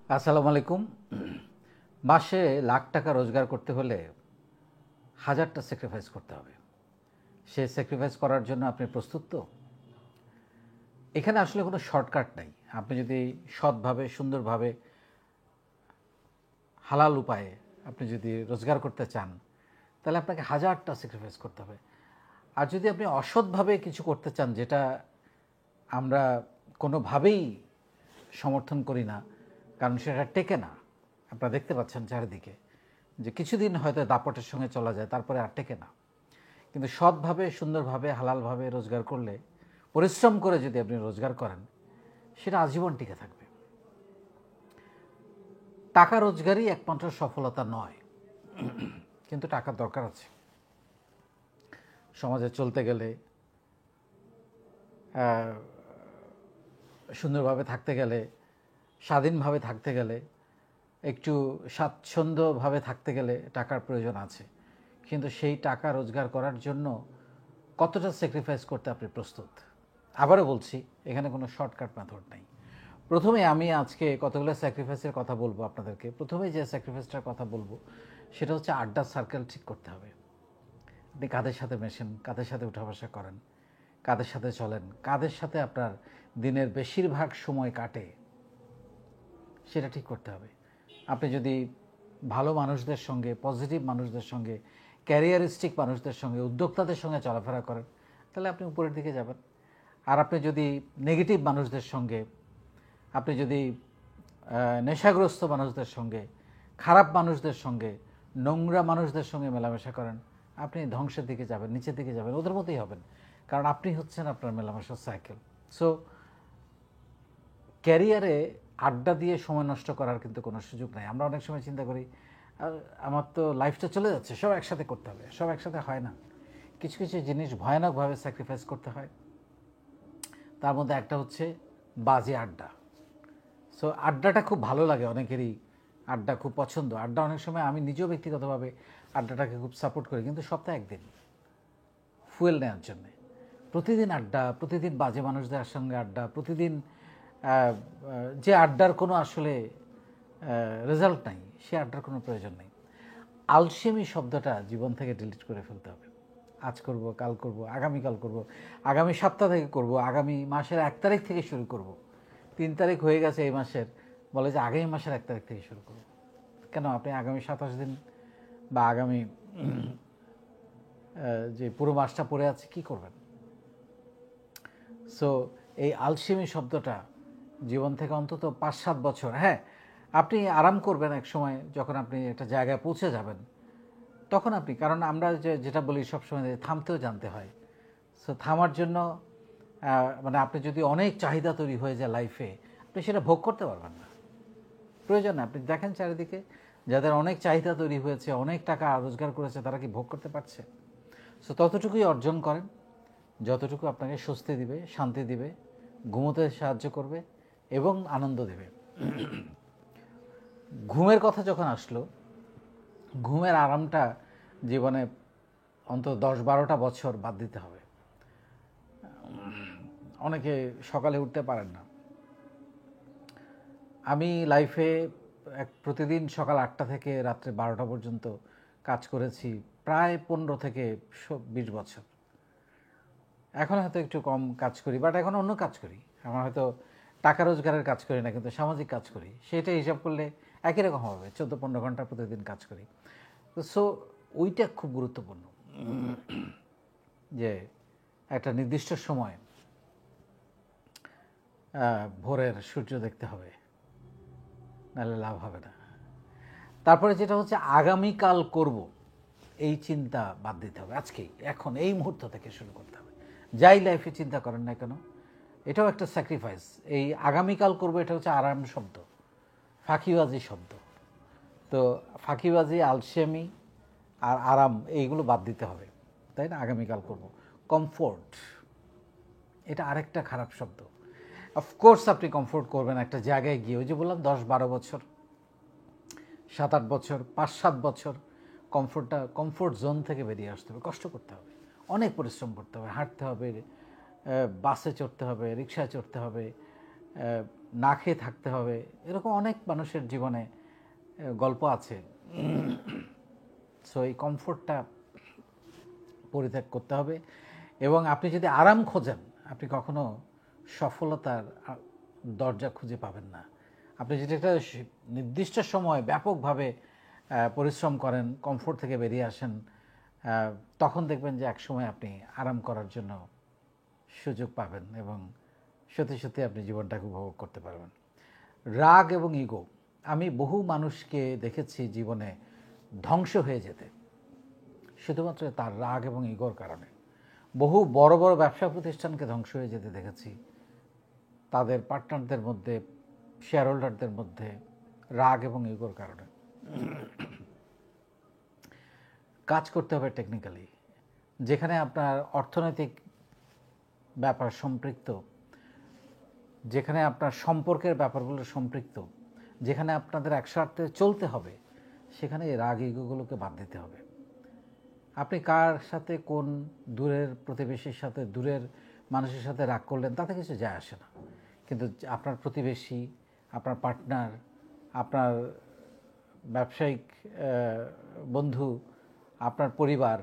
আসসালামু আলাইকুম। মাসে লাখ টাকা রোজগার করতে হলে হাজারটা স্যাক্রিফাইস করতে হবে। সে স্যাক্রিফাইস করার জন্য আপনি প্রস্তুত তো? এখানে আসলে কোনো শর্টকাট নাই। আপনি যদি সৎভাবে, সুন্দরভাবে, হালাল উপায়ে আপনি যদি রোজগার করতে চান, তাহলে আপনাকে হাজারটা স্যাক্রিফাইস করতে হবে। আর যদি আপনি অসৎভাবে কিছু করতে চান, যেটা আমরা কোনোভাবেই সমর্থন করি না, কারণ সেটা টেকে না। আপনারা দেখতে পাচ্ছেন চারিদিকে যে কিছুদিন হয়তো দাপটের সঙ্গে চলা যায়, তারপরে আর টেকে না। কিন্তু সৎভাবে, সুন্দরভাবে, হালালভাবে রোজগার করলে, পরিশ্রম করে যদি আপনি রোজগার করেন, সেটা আজীবন টিকে থাকবে। টাকা রোজগারই একমাত্র সফলতা নয়, কিন্তু টাকার দরকার আছে। সমাজে চলতে গেলে, সুন্দরভাবে থাকতে গেলে, স্বাধীনভাবে থাকতে গেলে, একটু স্বাচ্ছন্দ্যভাবে থাকতে গেলে টাকার প্রয়োজন আছে। কিন্তু সেই টাকা রোজগার করার জন্য কতটা স্যাক্রিফাইস করতে আপনি প্রস্তুত? আবারও বলছি, এখানে কোনো শর্টকাট মেথড নেই। প্রথমে আমি আজকে কতগুলো স্যাক্রিফাইসের কথা বলবো আপনাদেরকে। প্রথমে যে স্যাক্রিফাইসটার কথা বলবো সেটা হচ্ছে আড্ডার সার্কেল ঠিক করতে হবে। আপনি কাদের সাথে মেশেন, কাদের সাথে উঠা বসা করেন, কাদের সাথে চলেন, কাদের সাথে আপনার দিনের বেশিরভাগ সময় কাটে, সেটা ঠিক করতে হবে। আপনি যদি ভালো মানুষদের সঙ্গে, পজিটিভ মানুষদের সঙ্গে, ক্যারিয়ারিস্টিক মানুষদের সঙ্গে, উদ্যোক্তাদের সঙ্গে চলাফেরা করেন, তাহলে আপনি উপরের দিকে যাবেন। আর আপনি যদি নেগেটিভ মানুষদের সঙ্গে, আপনি যদি নেশাগ্রস্ত মানুষদের সঙ্গে, খারাপ মানুষদের সঙ্গে, নোংরা মানুষদের সঙ্গে মেলামেশা করেন, আপনি ধ্বংসের দিকে যাবেন, নিচের দিকে যাবেন, ওদের মতোই হবেন। কারণ আপনি হচ্ছেন আপনার মেলামেশার সাইকেল। সো ক্যারিয়ারে আড্ডা দিয়ে সময় নষ্ট করার কিন্তু কোনো সুযোগ নাই। আমরা অনেক সময় চিন্তা করি, আমার তো লাইফটা চলে যাচ্ছে, সব একসাথে করতে হবে। সব একসাথে হয় না। কিছু কিছু জিনিস ভয়ানকভাবে স্যাক্রিফাইস করতে হয়। তার মধ্যে একটা হচ্ছে বাজে আড্ডা। সো আড্ডাটা খুব ভালো লাগে অনেকেরই, আড্ডা খুব পছন্দ। আড্ডা অনেক সময় আমি নিজেও ব্যক্তিগতভাবে আড্ডাটাকে খুব সাপোর্ট করি, কিন্তু সপ্তাহে একদিন ফুয়েল নেওয়ার জন্যে। প্রতিদিন আড্ডা, প্রতিদিন বাজে মানুষদের সঙ্গে আড্ডা, প্রতিদিন যে আড্ডার কোনো আসলে রেজাল্ট নাই, সে আড্ডার কোনো প্রয়োজন নেই। আলসেমি শব্দটা জীবন থেকে ডিলিট করে ফেলতে হবে। আজ করব, কাল করব, আগামীকাল করব, আগামী সপ্তাহ থেকে করব, আগামী মাসের 1 তারিখ থেকে শুরু করব। 3 তারিখ হয়ে গেছে এই মাসের, বলে যে আগামী মাসের 1 তারিখ থেকে শুরু করব। কেন? আপনি আগামী 27 দিন বা আগামী যে পুরো মাসটা পড়ে আছে কী করবেন? সো এই আলসেমি শব্দটা জীবন থেকে অন্তত 5-7 বছর, হ্যাঁ, আপনি আরাম করবেন এক সময়, যখন আপনি একটা জায়গায় পৌঁছে যাবেন, তখন আপনি, কারণ আমরা যেটা বলি সবসময়, থামতেও জানতে হয়। সো থামার জন্য মানে আপনি যদি অনেক চাহিদা তৈরি হয়ে যায় লাইফে, আপনি সেটা ভোগ করতে পারবেন না। প্রয়োজন না। আপনি দেখেন চারিদিকে, যাদের অনেক চাহিদা তৈরি হয়েছে, অনেক টাকা রোজগার করেছে, তারা কি ভোগ করতে পারছে? সো ততটুকুই অর্জন করেন যতটুকু আপনাকে স্বস্তি দিবে, শান্তি দিবে, ঘুমোতে সাহায্য করবে এবং আনন্দ দেবে। ঘুমের কথা যখন আসলো, ঘুমের আরামটা জীবনে অন্তত 10-12টা বছর বাদ দিতে হবে। অনেকে সকালে উঠতে পারেন না। আমি লাইফে প্রতিদিন সকাল 8টা থেকে রাত্রে 12টা পর্যন্ত কাজ করেছি, প্রায় 15 থেকে 20 বছর। এখন হয়তো একটু কম কাজ করি, বাট এখন অন্য কাজ করি। আমার হয়তো টাকা রোজগারের কাজ করি না, কিন্তু সামাজিক কাজ করি। সেটা হিসাব করলে একই রকম হবে, 14-15 ঘন্টা প্রতিদিন কাজ করি। তো সো ওইটা খুব গুরুত্বপূর্ণ যে একটা নির্দিষ্ট সময় ভোরের সূর্য দেখতে হবে, নাহলে লাভ হবে না। তারপরে যেটা হচ্ছে আগামীকাল করব, এই চিন্তা বাদ দিতে হবে। আজকেই, এখন, এই মুহূর্ত থেকে শুরু করতে হবে। যাই লাইফে চিন্তা করেন না কেন, এটাও একটা স্যাক্রিফাইস। এই আগামীকাল করব, এটা হচ্ছে আরাম শব্দ, ফাঁকিবাজি শব্দ। তো ফাঁকিবাজি, আলসেমি আর আরাম, এইগুলো বাদ দিতে হবে, তাই না? আগামীকাল করব। কমফোর্ট, এটা আরেকটা খারাপ শব্দ। অফকোর্স আপনি কমফোর্ট করবেন একটা জায়গায় গিয়ে, ওই যে বললাম 10-12 বছর, 7-8 বছর, 5-7 বছর কমফোর্ট জোন থেকে বেরিয়ে আসতে হবে। কষ্ট করতে হবে, অনেক পরিশ্রম করতে হবে, হাঁটতে হবে, বাসে চড়তে হবে, রিক্সায় চড়তে হবে, না খেয়ে থাকতে হবে, এরকম অনেক মানুষের জীবনে গল্প আছে। সো এই কমফোর্টটা পরিত্যাগ করতে হবে, এবং আপনি যদি আরাম খোঁজেন আপনি কখনো সফলতার দরজা খুঁজে পাবেন না। আপনি যদি একটা নির্দিষ্ট সময় ব্যাপকভাবে পরিশ্রম করেন, কমফোর্ট থেকে বেরিয়ে আসেন, তখন দেখবেন যে এক সময় আপনি আরাম করার জন্য সুযোগ পাবেন এবং সত্যি সত্যি আপনি জীবনটাকে উপভোগ করতে পারবেন। রাগ এবং ইগো, আমি বহু মানুষকে দেখেছি জীবনে ধ্বংস হয়ে যেতে শুধুমাত্র তার রাগ এবং ইগোর কারণে। বহু বড় বড় ব্যবসা প্রতিষ্ঠানকে ধ্বংস হয়ে যেতে দেখেছি তাদের পার্টনারদের মধ্যে, শেয়ার হোল্ডারদের মধ্যে রাগ এবং ইগোর কারণে। কাজ করতে হবে টেকনিক্যালি, যেখানে আপনার অর্থনৈতিক ব্যাপার সম্পৃক্ত, যেখানে আপনার সম্পর্কের ব্যাপারগুলো সম্পৃক্ত, যেখানে আপনাদের একসাথে চলতে হবে, সেখানে এই রাগ ইগোগুলোকে বাদ দিতে হবে। আপনি কার সাথে, কোন দূরের প্রতিবেশীর সাথে, দূরের মানুষের সাথে রাগ করলেন তাতে কিছু যায় আসে না, কিন্তু আপনার প্রতিবেশী, আপনার পার্টনার, আপনার ব্যবসায়িক বন্ধু, আপনার পরিবার,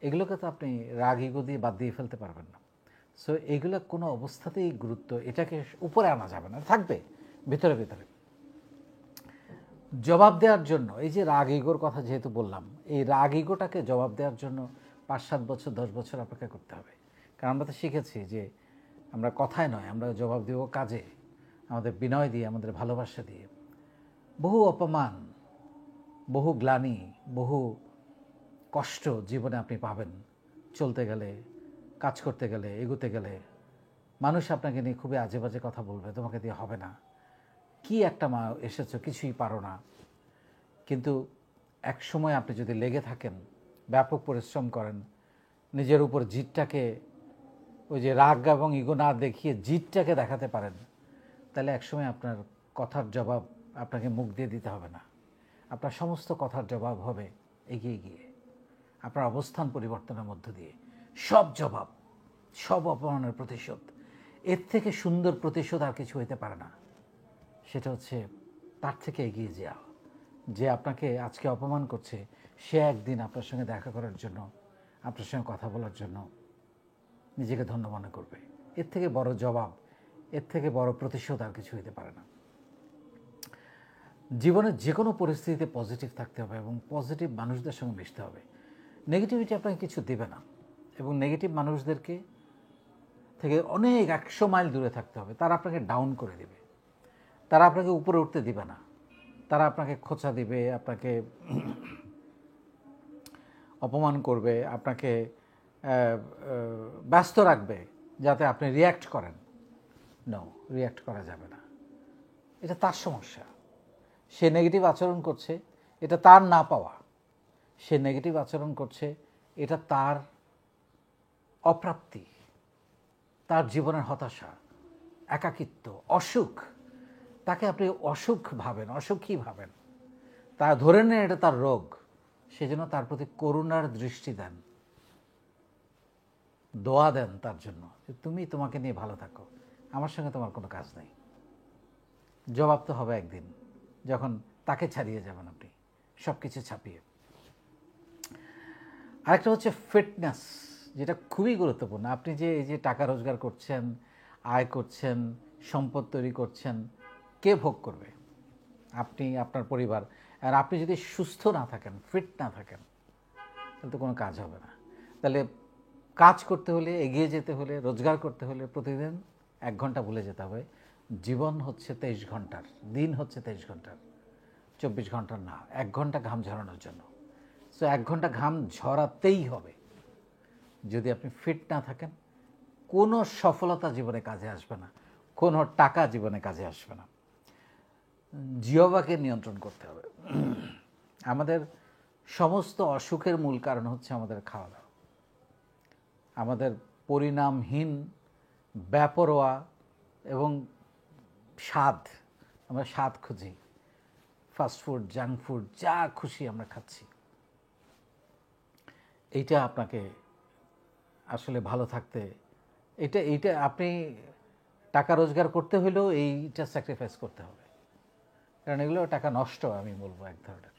এগুলোকে তো আপনি রাগ ইগো দিয়ে বাদ দিয়ে ফেলতে পারবেন না। সো এগুলো কোনো অবস্থাতেই গুরুত্ব, এটাকে উপরে আনা যাবে না, থাকবে ভিতরে ভিতরে। জবাব দেওয়ার জন্য, এই যে রাগ ইগোর কথা যেহেতু বললাম, এই রাগ ইগোটাকে জবাব দেওয়ার জন্য 5-7 বছর 10 বছর অপেক্ষা করতে হবে। কারণ আমরা তো শিখেছি যে আমরা কথায় নয়, আমরা জবাব দেব কাজে, আমাদের বিনয় দিয়ে, আমাদের ভালোবাসা দিয়ে। বহু অপমান, বহু গ্লানি, বহু কষ্ট জীবনে আপনি পাবেন চলতে গেলে, কাজ করতে গেলে, এগোতে গেলে। মানুষ আপনাকে নিয়ে খুবই আজে বাজে কথা বলবে, তোমাকে দিয়ে হবে না, কি একটা মা এসেছো, কিছুই পারো না। কিন্তু এক সময় আপনি যদি লেগে থাকেন, ব্যাপক পরিশ্রম করেন, নিজের উপর জিদটাকে, ওই যে রাগ এবং ইগো না দেখিয়ে জিদটাকে দেখাতে পারেন, তাহলে একসময় আপনার কথার জবাব আপনাকে মুখ দিয়ে দিতে হবে না। আপনার সমস্ত কথার জবাব হবে এগিয়ে গিয়ে, আপনার অবস্থান পরিবর্তনের মধ্য দিয়ে। সব জবাব, সব অপমানের প্রতিশোধ, এর থেকে সুন্দর প্রতিশোধ আর কিছু হইতে পারে না। সেটা হচ্ছে তার থেকে এগিয়ে যাওয়া। যে আপনাকে আজকে অপমান করছে, সে একদিন আপনার সঙ্গে দেখা করার জন্য, আপনার সঙ্গে কথা বলার জন্য নিজেকে ধন্য মনে করবে। এর থেকে বড় জবাব, এর থেকে বড় প্রতিশোধ আর কিছু হইতে পারে না। জীবনের যে কোনো পরিস্থিতিতে পজিটিভ থাকতে হবে এবং পজিটিভ মানুষদের সঙ্গে মিশতে হবে। নেগেটিভিটি আপনাকে কিছু দেবে না, এবং নেগেটিভ মানুষদেরকে থেকে অনেক 100 মাইল দূরে থাকতে হবে। তারা আপনাকে ডাউন করে দেবে, তারা আপনাকে উপরে উঠতে দিবে না, তারা আপনাকে খোঁচা দিবে, আপনাকে অপমান করবে, আপনাকে ব্যস্ত রাখবে যাতে আপনি রিয়্যাক্ট করেন। নো, রিয়্যাক্ট করা যাবে না। এটা তার সমস্যা, সে নেগেটিভ আচরণ করছে, এটা তার না পাওয়া। সে নেগেটিভ আচরণ করছে, এটা তার অপ্রাপ্তি, তার জীবনের হতাশা, একাকিত্ব, অসুখ। তাকে আপনি অসুখ ভাবেন, অসুখী ভাবেন, তা ধরে নেন এটা তার রোগ। সেজন্য তার প্রতি করুণার দৃষ্টি দেন, দোয়া দেন তার জন্য যে তুমি তোমাকে নিয়ে ভালো থাকো, আমার সঙ্গে তোমার কোনো কাজ নেই। জবাব তো হবে একদিন, যখন তাকে ছাড়িয়ে যাবেন আপনি সব কিছু ছাপিয়ে। আরেকটা হচ্ছে ফিটনেস, যেটা খুবই গুরুত্বপূর্ণ। আপনি যে এই যে টাকা রোজগার করছেন, আয় করছেন, সম্পদ তৈরি করছেন, কে ভোগ করবে? আপনি, আপনার পরিবার। আর আপনি যদি সুস্থ না থাকেন, ফিট না থাকেন, তাহলে তো কোনো কাজ হবে না। তাহলে কাজ করতে হলে, এগিয়ে যেতে হলে, রোজগার করতে হলে প্রতিদিন 1 ঘন্টা ভুলে যেতে হবে। জীবন হচ্ছে 23 ঘন্টার, দিন হচ্ছে 23 ঘন্টার, 24 ঘন্টার না। 1 ঘন্টা ঘাম ঝরানোর জন্য। সো 1 ঘন্টা ঘাম ঝরাতেই হবে। যদি আপনি ফিট না থাকেন, কোনো সফলতা জীবনে কাজে আসবে না, কোনো টাকা জীবনে কাজে আসবে না। জিহ্বাকে নিয়ন্ত্রণ করতে হবে। আমাদের সমস্ত অসুখের মূল কারণ হচ্ছে আমাদের খাওয়া দাওয়া, আমাদের পরিণামহীন, বেপরোয়া এবং স্বাদ। আমরা স্বাদ খুঁজি, ফাস্টফুড, জাঙ্ক ফুড, যা খুশি আমরা খাচ্ছি। এইটা আপনাকে আসলে ভালো থাকতে, এইটা আপনি টাকা রোজগার করতে হলেও এইটা স্যাক্রিফাইস করতে হবে, কারণ এগুলো টাকা নষ্ট আমি বলবো এক ধরনের।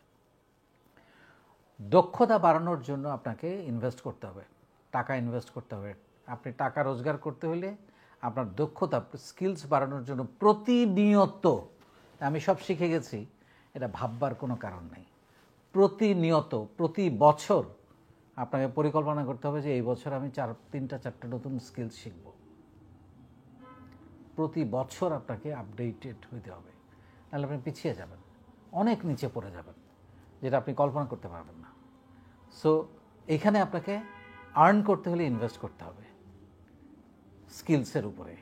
দক্ষতা বাড়ানোর জন্য আপনাকে ইনভেস্ট করতে হবে, টাকা ইনভেস্ট করতে হবে। আপনি টাকা রোজগার করতে হলে আপনার দক্ষতা স্কিলস বাড়ানোর জন্য প্রতিনিয়ত, আমি সব শিখে গেছি, এটা ভাববার কোনো কারণ নেই, প্রতিনিয়ত প্রতি বছর আপনাকে পরিকল্পনা করতে হবে যে এই বছর আমি 3-4টা নতুন স্কিলস শিখব। প্রতি বছর আপনাকে আপডেটেড হইতে হবে, নাহলে আপনি পিছিয়ে যাবেন, অনেক নিচে পড়ে যাবেন, যেটা আপনি কল্পনা করতে পারবেন না। সো এখানে আপনাকে আর্ন করতে হলে ইনভেস্ট করতে হবে স্কিলসের উপরে,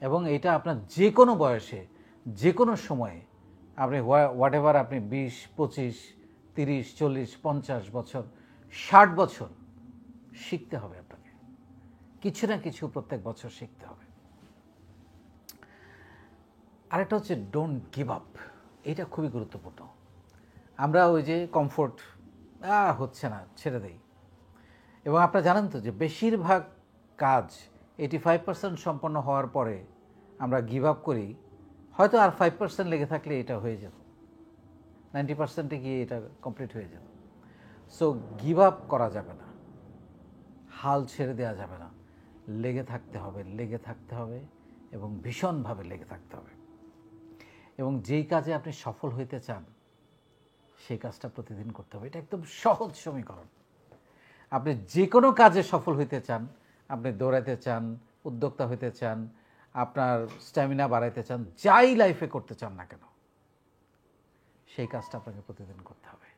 এবং এটা আপনার যে কোনো বয়সে যে কোনো সময়ে আপনি হোয়াট এভার, আপনি 20, 25, 30, 40, 50 বছর, 60 বছর শিখতে হবে আপনাকে, কিছু না কিছু প্রত্যেক বছর শিখতে হবে। আরেকটা হচ্ছে ডোন্ট গিভ আপ, এটা খুবই গুরুত্বপূর্ণ। আমরা ওই যে কমফোর্ট হচ্ছে না ছেড়ে দেই, এবং আপনারা জানেন তো যে বেশিরভাগ কাজ 85% সম্পন্ন হওয়ার পরে আমরা গিভ আপ করি, হয়তো আর 5% লেগে থাকলে এটা হয়ে যেত, 90%-এ গিয়ে এটা কমপ্লিট হয়ে যেত। সো গিভ আপ করা যাবে না, হাল ছেড়ে দেওয়া যাবে না, লেগে থাকতে হবে, লেগে থাকতে হবে এবং ভীষণভাবে লেগে থাকতে হবে। এবং যেই কাজে আপনি সফল হইতে চান সেই কাজটা প্রতিদিন করতে হবে। এটা একদম সহজ সমীকরণ। আপনি যে কোনো কাজে সফল হইতে চান, আপনি দৌড়াইতে চান, উদ্যোক্তা হইতে চান, আপনার স্ট্যামিনা বাড়াইতে চান, যাই লাইফে করতে চান না কেন, সেই কাজটা আপনাকে প্রতিদিন করতে হবে।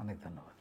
অনেক ধন্যবাদ।